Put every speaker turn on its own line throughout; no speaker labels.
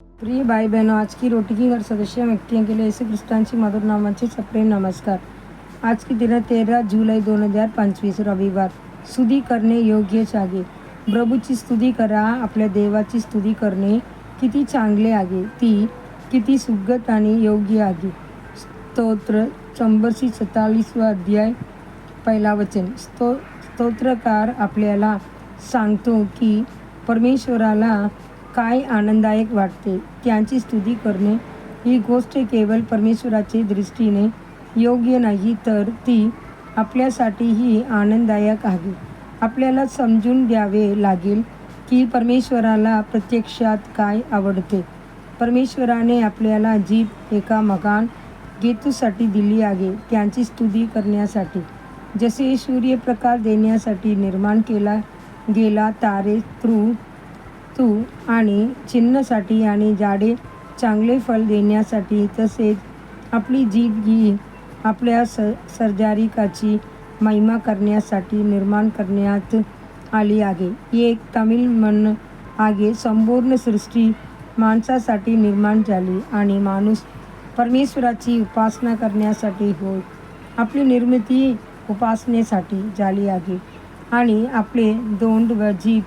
प्रिय भाई बहनों, आज की रोटी की हर सदस्य व्यक्तियों के लिए यीशु ख्रिस्तांची मधुर नामाचे सप्रेम नमस्कार. आज की दिन 13 जुलै 2025 रविवार. स्तुती करणे योग्यच आहे. प्रभूची स्तुती करा. आपल्या देवाची स्तुती करणे किती चांगले आहे. ती किती सुगत आणि योग्य आहे. स्तोत्र 147 अध्याय 1 वचन. स्तोत्रकार आपल्याला सांगतो की परमेश्वराला काय आनंददायक वाटते. त्यांची स्तुती करणे ही गोष्ट केवळ परमेश्वराच्या दृष्टीने योग्य नाही, तर ती आपल्यासाठीही आनंददायक आहे. आपल्याला समजून द्यावे लागेल की परमेश्वराला प्रत्यक्षात काय आवडते. परमेश्वराने आपल्याला जीभ एका महान हेतूसाठी दिली आहे, त्यांची स्तुती करण्यासाठी. जसे सूर्यप्रकाश देण्यासाठी निर्माण केला गेला, तारे तू आणि चिन्हासाठी आणि झाडे चांगले फळ देण्यासाठी, तसेच आपली जीभ ही आपल्या सर्जरिकाची महिमा करण्यासाठी निर्माण करण्यात आली आहे. एक तमिळ म्हण आहे, संपूर्ण सृष्टी माणसासाठी निर्माण झाली आणि माणूस परमेश्वराची उपासना करण्यासाठी होय. आपली निर्मिती उपासनेसाठी झाली आहे आणि आपले तोंड व जीभ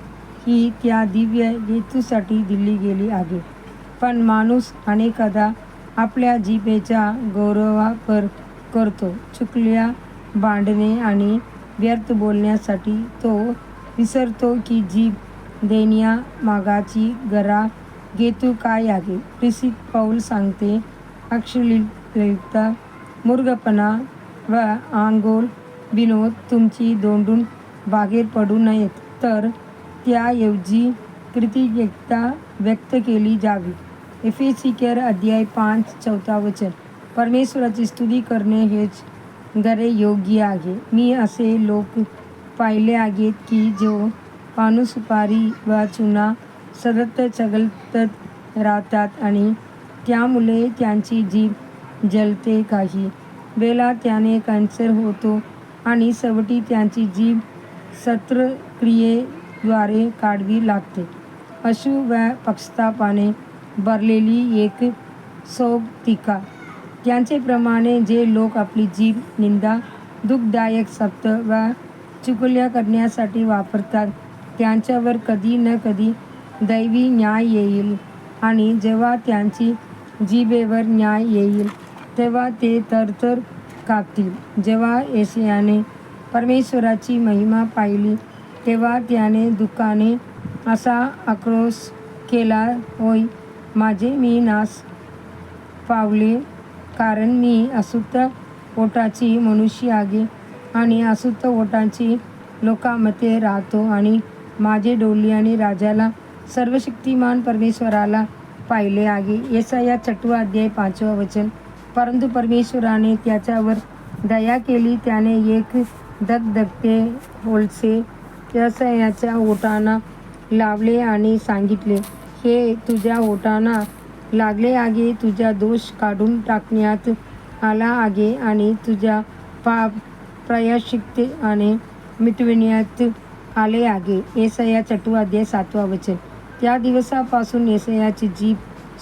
ही त्या दिव्य हेतूसाठी दिली गेली आहे. पण माणूस अनेकदा आपल्या जिभेचा गैरवापर करतो. चुगल्या, भांडणे आणि व्यर्थ बोलण्यासाठी तो विसरतो की जीभ देण्यामागची खरा हेतू काय आहे. प्रेषित पौल सांगते, अश्लीलता, मूर्खपणा व आंघोळ विनोद तुमची तोंडून बाहेर पडू नयेत, तर त्याऐवजी कृतज्ञता व्यक्त केली जावी. एफेसियर अध्याय 5 4 वचन. परमेश्वराची स्तुती करणे हेच खरे योग्य आहे. मी असे लोक पाहिले आहेत की जो पान सुपारी व चुना सतत चगळत राहतात आणि त्यामुळे त्यांची जीभ जळते. काही वेळा त्याने कॅन्सर होतो आणि शेवटी त्यांची जीभ शस्त्रक्रियेद्वारे काढावी लागते. अश्रू व पश्चात्तापाने भरलेली एक शोकटिका. त्यांचेप्रमाणे जे लोक आपली जीभ निंदा, दुःखदायक शब्द व चुगल्या करण्यासाठी वापरतात, त्यांच्यावर कधी ना कधी दैवी न्याय येईल. आणि जेव्हा त्यांची जिभेवर न्याय येईल, तेव्हा ते थरथर कापतील. जेव्हा यशायाने परमेश्वराची महिमा पाहिली, तेव्हा त्याने दुःखाने असा आक्रोश केला, होय माझे मी नाश पावले, कारण मी अशुद्ध ओठाची मनुष्य आहे आणि अशुद्ध ओठाची लोकांमध्ये राहतो आणि माझे डोळे आणि राजाला, सर्वशक्तिमान परमेश्वराला पाहिले आहे. यशाया 6 अध्याय 5 वचन. परंतु परमेश्वराने त्याच्यावर दया केली. त्याने एक धगधगते कोळसे यशायाच्या ओठांना लावले आणि सांगितले, हे तुझ्या ओठांना लागले आहे. तुझा दोष काढून टाकण्यात आला आहे आणि तुझा पाप प्रायश्चित्ताने मिटविण्यात आले आहे. यशाया 6 अध्याय 7 वचन. त्या दिवसापासून यशायाची जीभ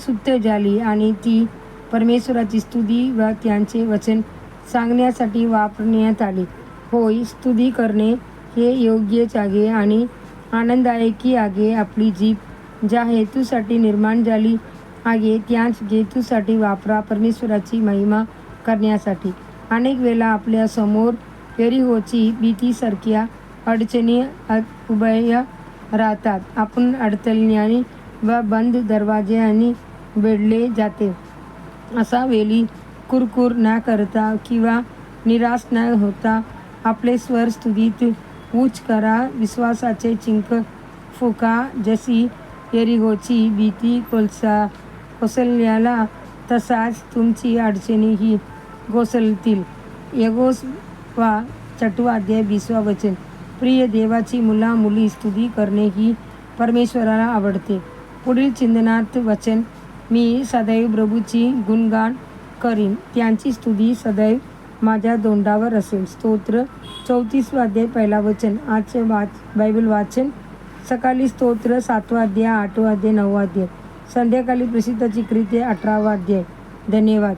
शुद्ध झाली आणि ती परमेश्वराची स्तुती व त्यांचे वचन सांगण्यासाठी वापरण्यात आली. होय, स्तुती करणे हे योग्यच आहे आणि आनंददायकही आहे. आपली जीभ ज्या हेतूसाठी निर्माण झाली आहे, त्याच हेतूसाठी वापरा, परमेश्वराची महिमा करण्यासाठी. अनेक वेळा आपल्या समोर यरीहोची भीतीसारख्या अडचणी उभ्या राहतात. आपण अडथळ्यांनी व बंद दरवाज्यांनी वेढले जाते. अशा वेळी कुरकुर न करता किंवा निराश न होता आपले स्वर स्तुतीत उच्च करा. विश्वासाचे चिंक फुंका. जशी यरीहोची भीती कोसळल्याला, तसाच तुमची अडचणीही कोसळतील. यहोशुआ 6 अध्याय 20 वचन. प्रिय देवाची मुला-मुली, स्तुती करणे ही परमेश्वराला आवडते. पुढील चिंतनार्थ वचन. मी सदैव प्रभूची गुणगान करीन, त्यांची स्तुती सदैव माझ्या तोंडावर असेल. स्तोत्र 34 अध्याय 1 वचन. आजचे बायबल वाचन. सकाळी स्तोत्र 7 अध्याय 8 अध्याय 9 अध्याय. संध्याकाळी प्रसिद्ध कृत्य 18वा अध्याय. धन्यवाद.